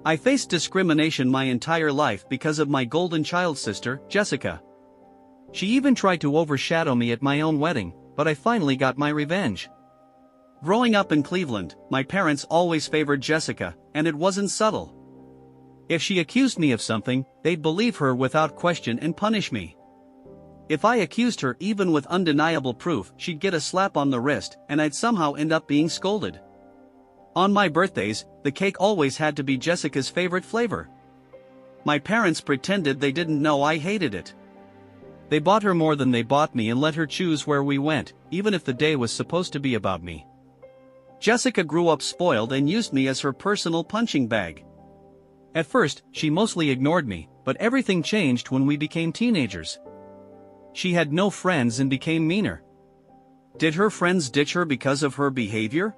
I faced discrimination my entire life because of my golden child sister, Jessica. She even tried to overshadow me at my own wedding, but I finally got my revenge. Growing up in Cleveland, my parents always favored Jessica, and it wasn't subtle. If she accused me of something, they'd believe her without question and punish me. If I accused her even with undeniable proof, she'd get a slap on the wrist, and I'd somehow end up being scolded. On my birthdays, the cake always had to be Jessica's favorite flavor. My parents pretended they didn't know I hated it. They bought her more than they bought me and let her choose where we went, even if the day was supposed to be about me. Jessica grew up spoiled and used me as her personal punching bag. At first, she mostly ignored me, but everything changed when we became teenagers. She had no friends and became meaner. Did her friends ditch her because of her behavior?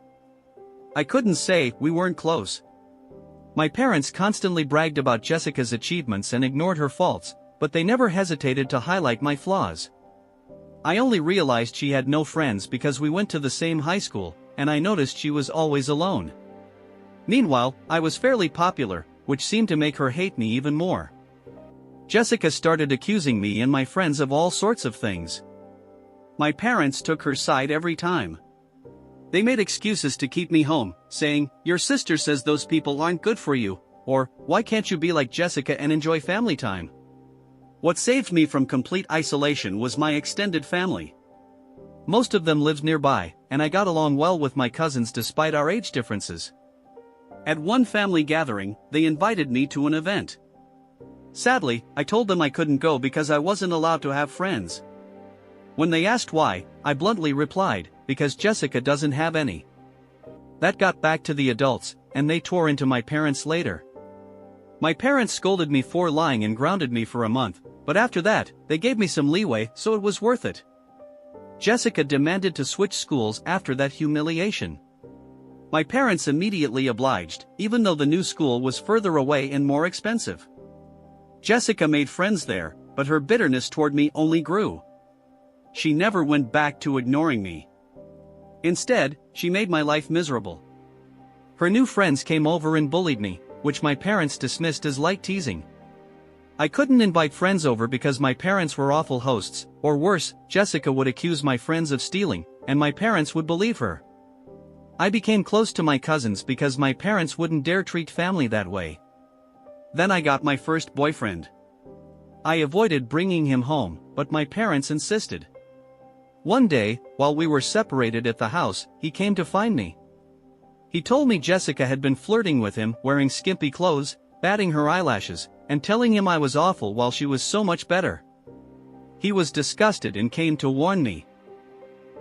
I couldn't say, we weren't close. My parents constantly bragged about Jessica's achievements and ignored her faults, but they never hesitated to highlight my flaws. I only realized she had no friends because we went to the same high school, and I noticed she was always alone. Meanwhile, I was fairly popular, which seemed to make her hate me even more. Jessica started accusing me and my friends of all sorts of things. My parents took her side every time. They made excuses to keep me home, saying, "Your sister says those people aren't good for you," or, "Why can't you be like Jessica and enjoy family time?" What saved me from complete isolation was my extended family. Most of them lived nearby, and I got along well with my cousins despite our age differences. At one family gathering, they invited me to an event. Sadly, I told them I couldn't go because I wasn't allowed to have friends. When they asked why, I bluntly replied, "Because Jessica doesn't have any." That got back to the adults, and they tore into my parents later. My parents scolded me for lying and grounded me for a month, but after that, they gave me some leeway, so it was worth it. Jessica demanded to switch schools after that humiliation. My parents immediately obliged, even though the new school was further away and more expensive. Jessica made friends there, but her bitterness toward me only grew. She never went back to ignoring me. Instead, she made my life miserable. Her new friends came over and bullied me, which my parents dismissed as light teasing. I couldn't invite friends over because my parents were awful hosts, or worse, Jessica would accuse my friends of stealing, and my parents would believe her. I became close to my cousins because my parents wouldn't dare treat family that way. Then I got my first boyfriend. I avoided bringing him home, but my parents insisted. One day, while we were separated at the house, he came to find me. He told me Jessica had been flirting with him, wearing skimpy clothes, batting her eyelashes, and telling him I was awful while she was so much better. He was disgusted and came to warn me.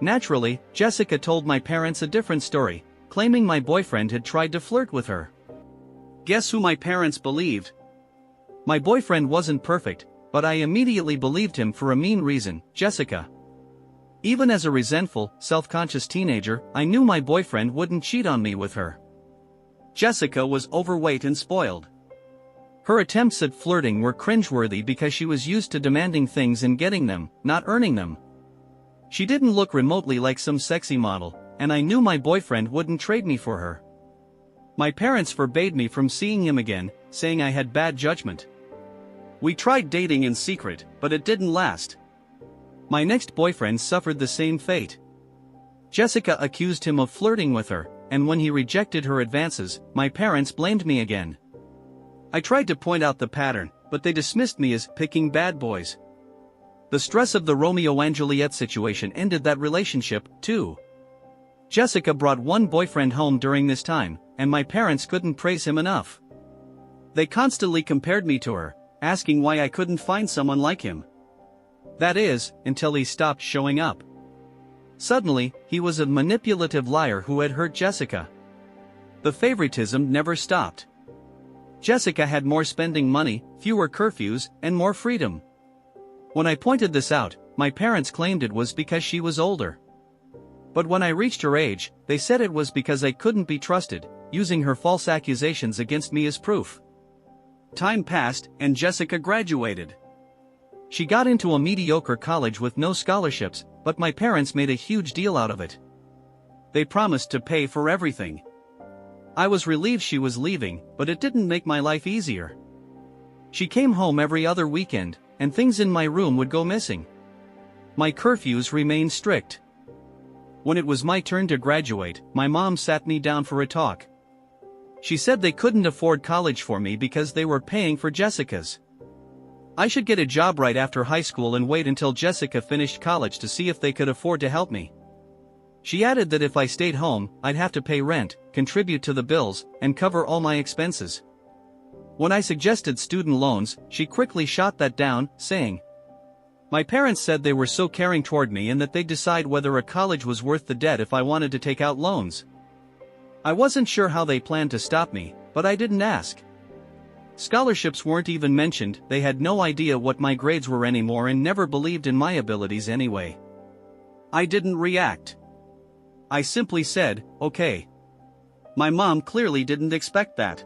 Naturally, Jessica told my parents a different story, claiming my boyfriend had tried to flirt with her. Guess who my parents believed? My boyfriend wasn't perfect, but I immediately believed him for a mean reason, Jessica. Even as a resentful, self-conscious teenager, I knew my boyfriend wouldn't cheat on me with her. Jessica was overweight and spoiled. Her attempts at flirting were cringeworthy because she was used to demanding things and getting them, not earning them. She didn't look remotely like some sexy model, and I knew my boyfriend wouldn't trade me for her. My parents forbade me from seeing him again, saying I had bad judgment. We tried dating in secret, but it didn't last. My next boyfriend suffered the same fate. Jessica accused him of flirting with her, and when he rejected her advances, my parents blamed me again. I tried to point out the pattern, but they dismissed me as picking bad boys. The stress of the Romeo and Juliet situation ended that relationship, too. Jessica brought one boyfriend home during this time, and my parents couldn't praise him enough. They constantly compared me to her, asking why I couldn't find someone like him. That is, until he stopped showing up. Suddenly, he was a manipulative liar who had hurt Jessica. The favoritism never stopped. Jessica had more spending money, fewer curfews, and more freedom. When I pointed this out, my parents claimed it was because she was older. But when I reached her age, they said it was because I couldn't be trusted, using her false accusations against me as proof. Time passed, and Jessica graduated. She got into a mediocre college with no scholarships, but my parents made a huge deal out of it. They promised to pay for everything. I was relieved she was leaving, but it didn't make my life easier. She came home every other weekend, and things in my room would go missing. My curfews remained strict. When it was my turn to graduate, my mom sat me down for a talk. She said they couldn't afford college for me because they were paying for Jessica's. I should get a job right after high school and wait until Jessica finished college to see if they could afford to help me. She added that if I stayed home, I'd have to pay rent, contribute to the bills, and cover all my expenses. When I suggested student loans, she quickly shot that down, saying, "My parents said they were so caring toward me and that they'd decide whether a college was worth the debt if I wanted to take out loans." I wasn't sure how they planned to stop me, but I didn't ask. Scholarships weren't even mentioned. They had no idea what my grades were anymore and never believed in my abilities anyway. I didn't react. I simply said, "Okay." My mom clearly didn't expect that.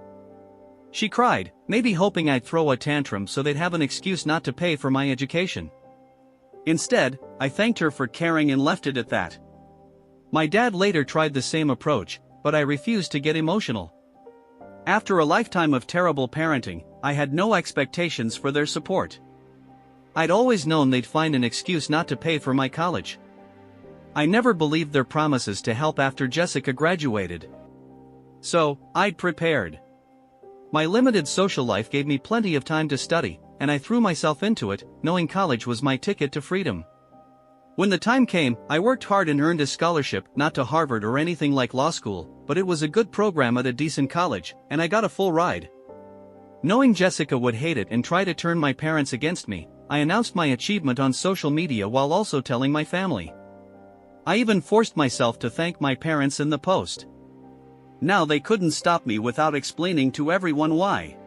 She cried, maybe hoping I'd throw a tantrum so they'd have an excuse not to pay for my education. Instead, I thanked her for caring and left it at that. My dad later tried the same approach, but I refused to get emotional. After a lifetime of terrible parenting, I had no expectations for their support. I'd always known they'd find an excuse not to pay for my college. I never believed their promises to help after Jessica graduated. So, I'd prepared. My limited social life gave me plenty of time to study, and I threw myself into it, knowing college was my ticket to freedom. When the time came, I worked hard and earned a scholarship, not to Harvard or anything like law school, but it was a good program at a decent college, and I got a full ride. Knowing Jessica would hate it and try to turn my parents against me, I announced my achievement on social media while also telling my family. I even forced myself to thank my parents in the post. Now they couldn't stop me without explaining to everyone why.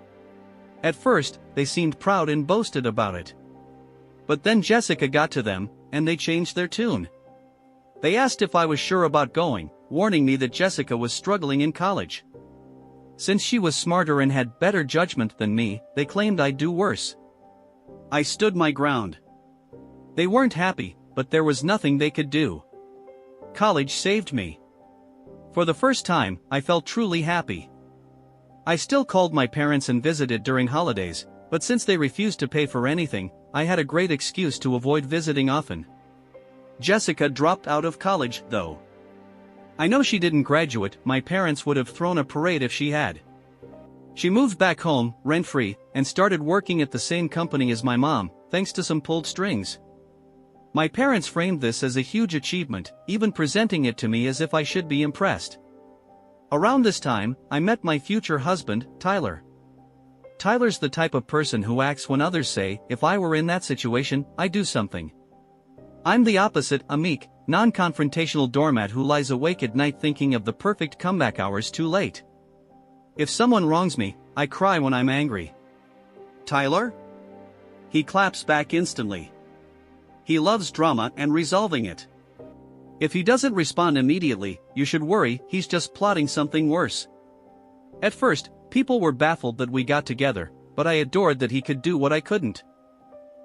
At first, they seemed proud and boasted about it. But then Jessica got to them, and they changed their tune. They asked if I was sure about going, warning me that Jessica was struggling in college. Since she was smarter and had better judgment than me, they claimed I'd do worse. I stood my ground. They weren't happy, but there was nothing they could do. College saved me. For the first time, I felt truly happy. I still called my parents and visited during holidays, but since they refused to pay for anything, I had a great excuse to avoid visiting often. Jessica dropped out of college, though. I know she didn't graduate. My parents would have thrown a parade if she had. She moved back home, rent-free, and started working at the same company as my mom, thanks to some pulled strings. My parents framed this as a huge achievement, even presenting it to me as if I should be impressed. Around this time, I met my future husband, Tyler. Tyler's the type of person who acts when others say, "If I were in that situation, I'd do something." I'm the opposite, a meek, non-confrontational doormat who lies awake at night thinking of the perfect comeback hours too late. If someone wrongs me, I cry when I'm angry. Tyler? He claps back instantly. He loves drama and resolving it. If he doesn't respond immediately, you should worry, he's just plotting something worse. At first, people were baffled that we got together, but I adored that he could do what I couldn't.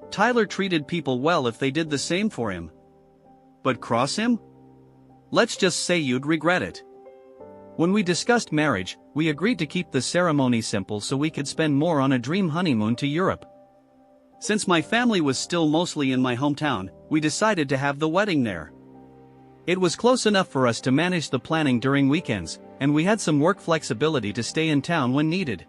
Tyler treated people well if they did the same for him. But cross him? Let's just say you'd regret it. When we discussed marriage, we agreed to keep the ceremony simple so we could spend more on a dream honeymoon to Europe. Since my family was still mostly in my hometown, we decided to have the wedding there. It was close enough for us to manage the planning during weekends, and we had some work flexibility to stay in town when needed.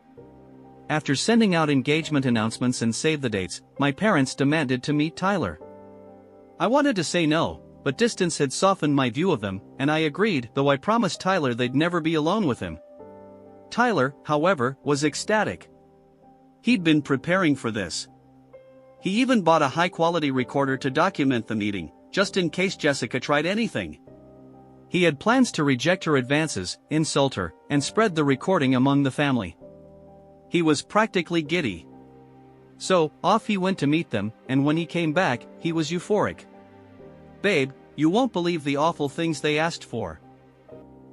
After sending out engagement announcements and save the dates, my parents demanded to meet Tyler. I wanted to say no, but distance had softened my view of them, and I agreed, though I promised Tyler they'd never be alone with him. Tyler, however, was ecstatic. He'd been preparing for this. He even bought a high-quality recorder to document the meeting, just in case Jessica tried anything. He had plans to reject her advances, insult her, and spread the recording among the family. He was practically giddy. So, off he went to meet them, and when he came back, he was euphoric. "Babe, you won't believe the awful things they asked for.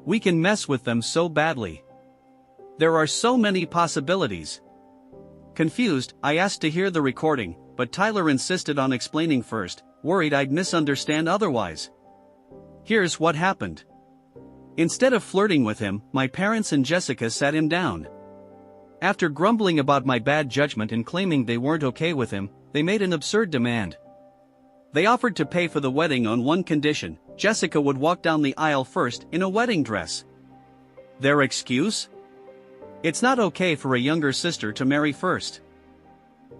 We can mess with them so badly. There are so many possibilities." Confused, I asked to hear the recording, but Tyler insisted on explaining first, worried I'd misunderstand otherwise. Here's what happened. Instead of flirting with him, my parents and Jessica sat him down. After grumbling about my bad judgment and claiming they weren't okay with him, they made an absurd demand. They offered to pay for the wedding on one condition: Jessica would walk down the aisle first in a wedding dress. Their excuse? It's not okay for a younger sister to marry first.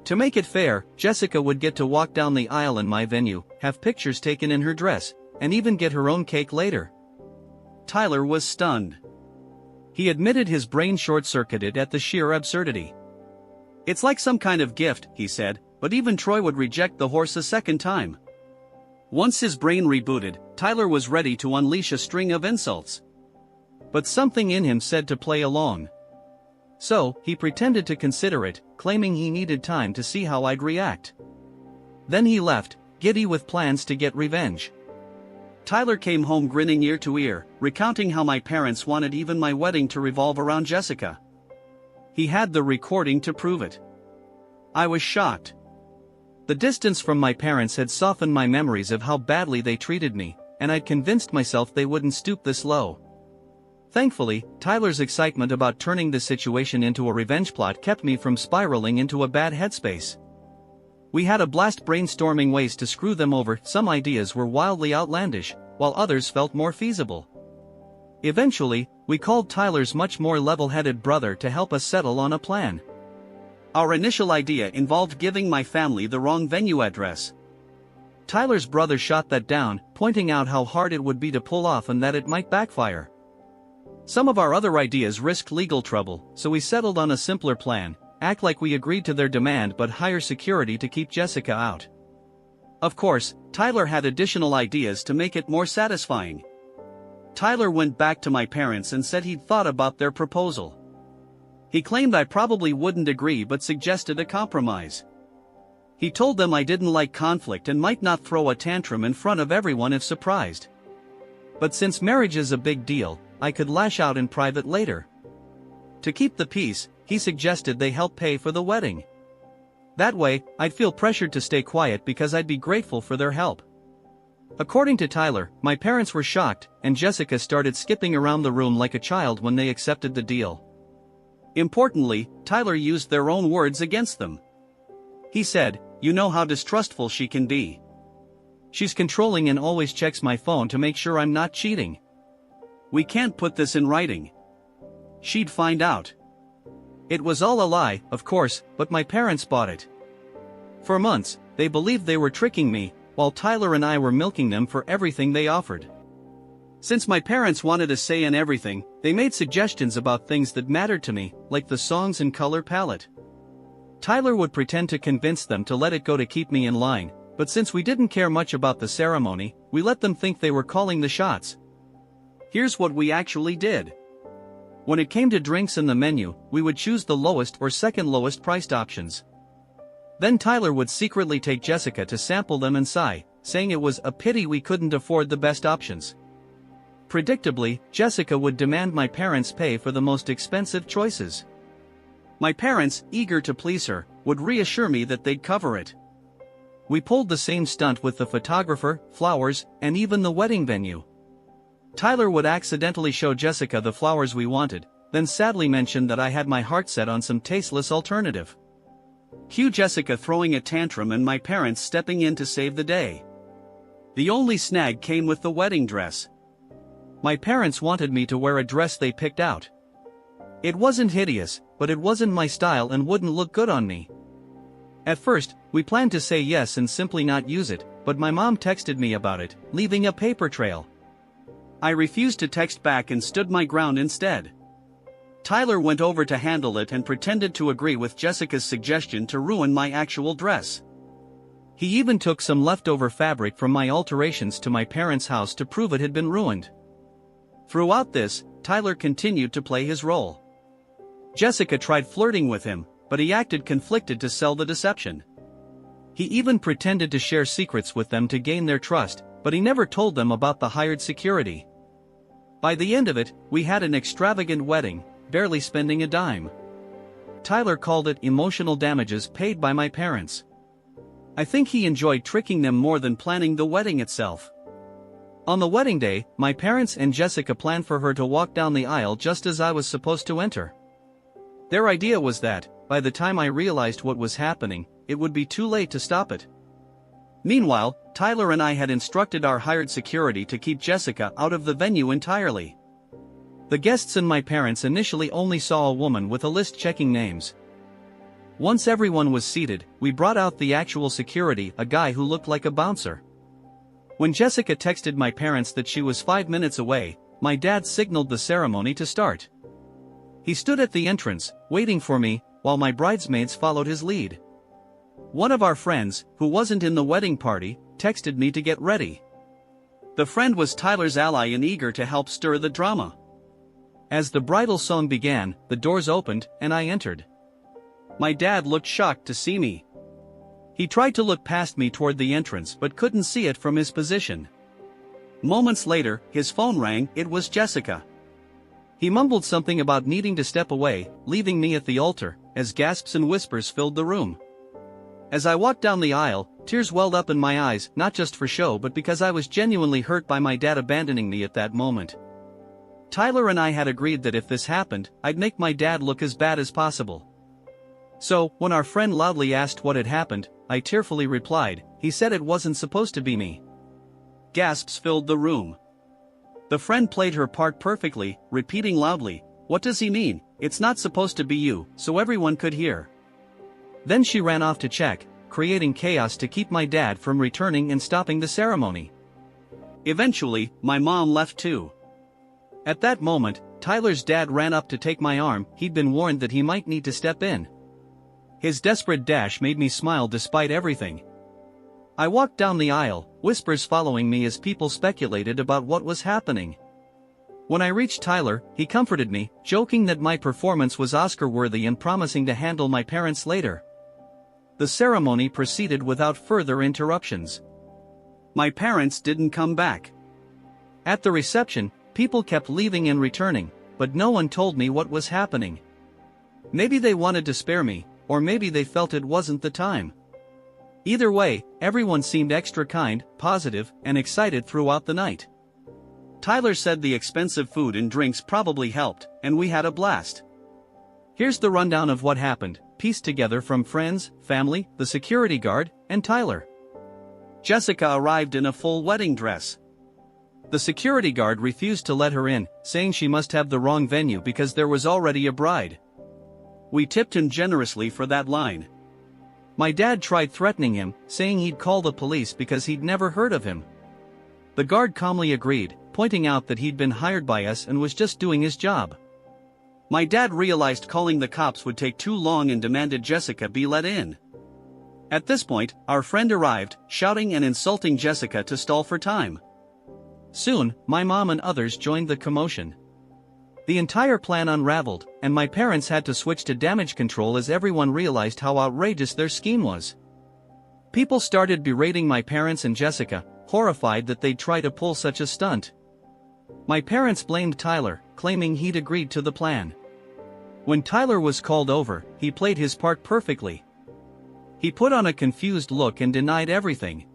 To make it fair, Jessica would get to walk down the aisle in my venue, have pictures taken in her dress, and even get her own cake later. Tyler was stunned. He admitted his brain short-circuited at the sheer absurdity. It's like some kind of gift, he said, but even Troy would reject the horse a second time. Once his brain rebooted, Tyler was ready to unleash a string of insults. But something in him said to play along. So, he pretended to consider it, claiming he needed time to see how I'd react. Then he left, giddy with plans to get revenge. Tyler came home grinning ear to ear, recounting how my parents wanted even my wedding to revolve around Jessica. He had the recording to prove it. I was shocked. The distance from my parents had softened my memories of how badly they treated me, and I'd convinced myself they wouldn't stoop this low. Thankfully, Tyler's excitement about turning the situation into a revenge plot kept me from spiraling into a bad headspace. We had a blast brainstorming ways to screw them over. Some ideas were wildly outlandish, while others felt more feasible. Eventually, we called Tyler's much more level-headed brother to help us settle on a plan. Our initial idea involved giving my family the wrong venue address. Tyler's brother shot that down, pointing out how hard it would be to pull off and that it might backfire. Some of our other ideas risked legal trouble, so we settled on a simpler plan: act like we agreed to their demand but hire security to keep Jessica out. Of course, Tyler had additional ideas to make it more satisfying. Tyler went back to my parents and said he'd thought about their proposal. He claimed I probably wouldn't agree but suggested a compromise. He told them I didn't like conflict and might not throw a tantrum in front of everyone if surprised. But since marriage is a big deal, I could lash out in private later. To keep the peace, he suggested they help pay for the wedding. That way, I'd feel pressured to stay quiet because I'd be grateful for their help. According to Tyler, my parents were shocked, and Jessica started skipping around the room like a child when they accepted the deal. Importantly, Tyler used their own words against them. He said, "You know how distrustful she can be. She's controlling and always checks my phone to make sure I'm not cheating. We can't put this in writing. She'd find out." It was all a lie, of course, but my parents bought it. For months, they believed they were tricking me, while Tyler and I were milking them for everything they offered. Since my parents wanted a say in everything, they made suggestions about things that mattered to me, like the songs and color palette. Tyler would pretend to convince them to let it go to keep me in line, but since we didn't care much about the ceremony, we let them think they were calling the shots. Here's what we actually did. When it came to drinks and the menu, we would choose the lowest or second lowest priced options. Then Tyler would secretly take Jessica to sample them and sigh, saying it was a pity we couldn't afford the best options. Predictably, Jessica would demand my parents pay for the most expensive choices. My parents, eager to please her, would reassure me that they'd cover it. We pulled the same stunt with the photographer, flowers, and even the wedding venue. Tyler would accidentally show Jessica the flowers we wanted, then sadly mention that I had my heart set on some tasteless alternative. Cue Jessica throwing a tantrum and my parents stepping in to save the day. The only snag came with the wedding dress. My parents wanted me to wear a dress they picked out. It wasn't hideous, but it wasn't my style and wouldn't look good on me. At first, we planned to say yes and simply not use it, but my mom texted me about it, leaving a paper trail. I refused to text back and stood my ground instead. Tyler went over to handle it and pretended to agree with Jessica's suggestion to ruin my actual dress. He even took some leftover fabric from my alterations to my parents' house to prove it had been ruined. Throughout this, Tyler continued to play his role. Jessica tried flirting with him, but he acted conflicted to sell the deception. He even pretended to share secrets with them to gain their trust, but he never told them about the hired security. By the end of it, we had an extravagant wedding, barely spending a dime. Tyler called it emotional damages paid by my parents. I think he enjoyed tricking them more than planning the wedding itself. On the wedding day, my parents and Jessica planned for her to walk down the aisle just as I was supposed to enter. Their idea was that, by the time I realized what was happening, it would be too late to stop it. Meanwhile, Tyler and I had instructed our hired security to keep Jessica out of the venue entirely. The guests and my parents initially only saw a woman with a list checking names. Once everyone was seated, we brought out the actual security, a guy who looked like a bouncer. When Jessica texted my parents that she was 5 minutes away, my dad signaled the ceremony to start. He stood at the entrance, waiting for me, while my bridesmaids followed his lead. One of our friends, who wasn't in the wedding party, texted me to get ready. The friend was Tyler's ally and eager to help stir the drama. As the bridal song began, the doors opened, and I entered. My dad looked shocked to see me. He tried to look past me toward the entrance but couldn't see it from his position. Moments later, his phone rang. It was Jessica. He mumbled something about needing to step away, leaving me at the altar, as gasps and whispers filled the room. As I walked down the aisle, tears welled up in my eyes, not just for show but because I was genuinely hurt by my dad abandoning me at that moment. Tyler and I had agreed that if this happened, I'd make my dad look as bad as possible. So, when our friend loudly asked what had happened, I tearfully replied, "He said it wasn't supposed to be me." Gasps filled the room. The friend played her part perfectly, repeating loudly, "What does he mean? It's not supposed to be you," so everyone could hear. Then she ran off to check, creating chaos to keep my dad from returning and stopping the ceremony. Eventually, my mom left too. At that moment, Tyler's dad ran up to take my arm. He'd been warned that he might need to step in. His desperate dash made me smile despite everything. I walked down the aisle, whispers following me as people speculated about what was happening. When I reached Tyler, he comforted me, joking that my performance was Oscar-worthy and promising to handle my parents later. The ceremony proceeded without further interruptions. My parents didn't come back. At the reception, people kept leaving and returning, but no one told me what was happening. Maybe they wanted to spare me, or maybe they felt it wasn't the time. Either way, everyone seemed extra kind, positive, and excited throughout the night. Tyler said the expensive food and drinks probably helped, and we had a blast. Here's the rundown of what happened, pieced together from friends, family, the security guard, and Tyler. Jessica arrived in a full wedding dress. The security guard refused to let her in, saying she must have the wrong venue because there was already a bride. We tipped him generously for that line. My dad tried threatening him, saying he'd call the police because he'd never heard of him. The guard calmly agreed, pointing out that he'd been hired by us and was just doing his job. My dad realized calling the cops would take too long and demanded Jessica be let in. At this point, our friend arrived, shouting and insulting Jessica to stall for time. Soon, my mom and others joined the commotion. The entire plan unraveled, and my parents had to switch to damage control as everyone realized how outrageous their scheme was. People started berating my parents and Jessica, horrified that they'd try to pull such a stunt. My parents blamed Tyler, claiming he'd agreed to the plan. When Tyler was called over, he played his part perfectly. He put on a confused look and denied everything.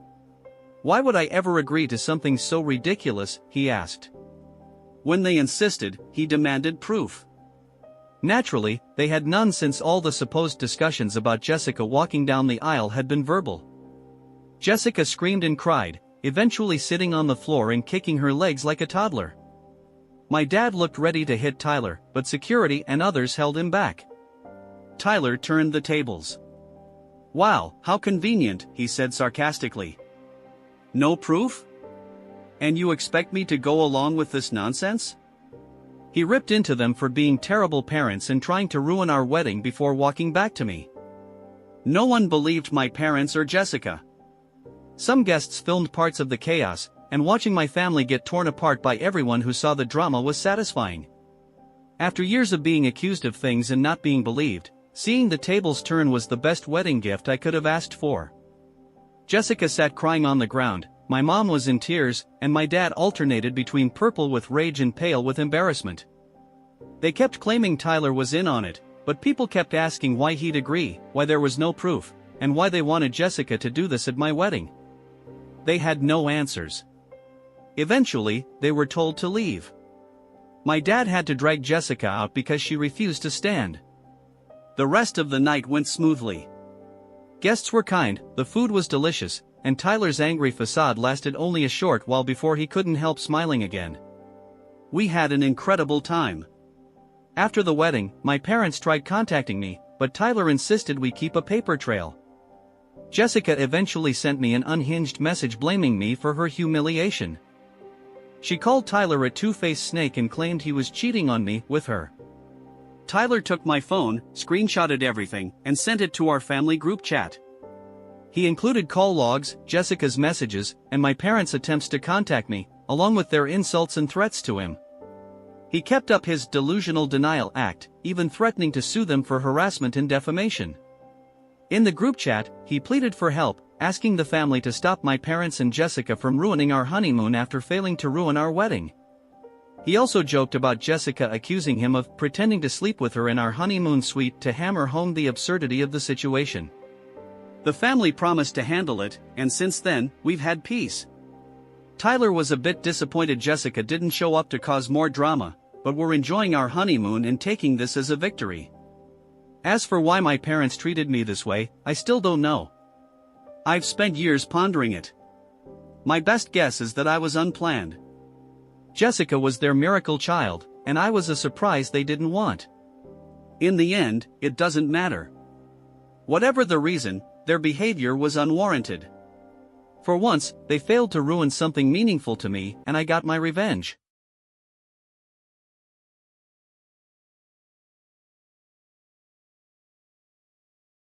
"Why would I ever agree to something so ridiculous?" he asked. When they insisted, he demanded proof. Naturally, they had none since all the supposed discussions about Jessica walking down the aisle had been verbal. Jessica screamed and cried, eventually sitting on the floor and kicking her legs like a toddler. My dad looked ready to hit Tyler, but security and others held him back. Tyler turned the tables. "Wow, how convenient," he said sarcastically. "No proof? And you expect me to go along with this nonsense?" He ripped into them for being terrible parents and trying to ruin our wedding before walking back to me. No one believed my parents or Jessica. Some guests filmed parts of the chaos, and watching my family get torn apart by everyone who saw the drama was satisfying. After years of being accused of things and not being believed, seeing the tables turn was the best wedding gift I could have asked for. Jessica sat crying on the ground, my mom was in tears, and my dad alternated between purple with rage and pale with embarrassment. They kept claiming Tyler was in on it, but people kept asking why he'd agree, why there was no proof, and why they wanted Jessica to do this at my wedding. They had no answers. Eventually, they were told to leave. My dad had to drag Jessica out because she refused to stand. The rest of the night went smoothly. Guests were kind, the food was delicious, and Tyler's angry facade lasted only a short while before he couldn't help smiling again. We had an incredible time. After the wedding, my parents tried contacting me, but Tyler insisted we keep a paper trail. Jessica eventually sent me an unhinged message blaming me for her humiliation. She called Tyler a two-faced snake and claimed he was cheating on me with her. Tyler took my phone, screenshotted everything, and sent it to our family group chat. He included call logs, Jessica's messages, and my parents' attempts to contact me, along with their insults and threats to him. He kept up his delusional denial act, even threatening to sue them for harassment and defamation. In the group chat, he pleaded for help, asking the family to stop my parents and Jessica from ruining our honeymoon after failing to ruin our wedding. He also joked about Jessica accusing him of pretending to sleep with her in our honeymoon suite to hammer home the absurdity of the situation. The family promised to handle it, and since then, we've had peace. Tyler was a bit disappointed Jessica didn't show up to cause more drama, but we're enjoying our honeymoon and taking this as a victory. As for why my parents treated me this way, I still don't know. I've spent years pondering it. My best guess is that I was unplanned. Jessica was their miracle child, and I was a surprise they didn't want. In the end, it doesn't matter. Whatever the reason, their behavior was unwarranted. For once, they failed to ruin something meaningful to me, and I got my revenge.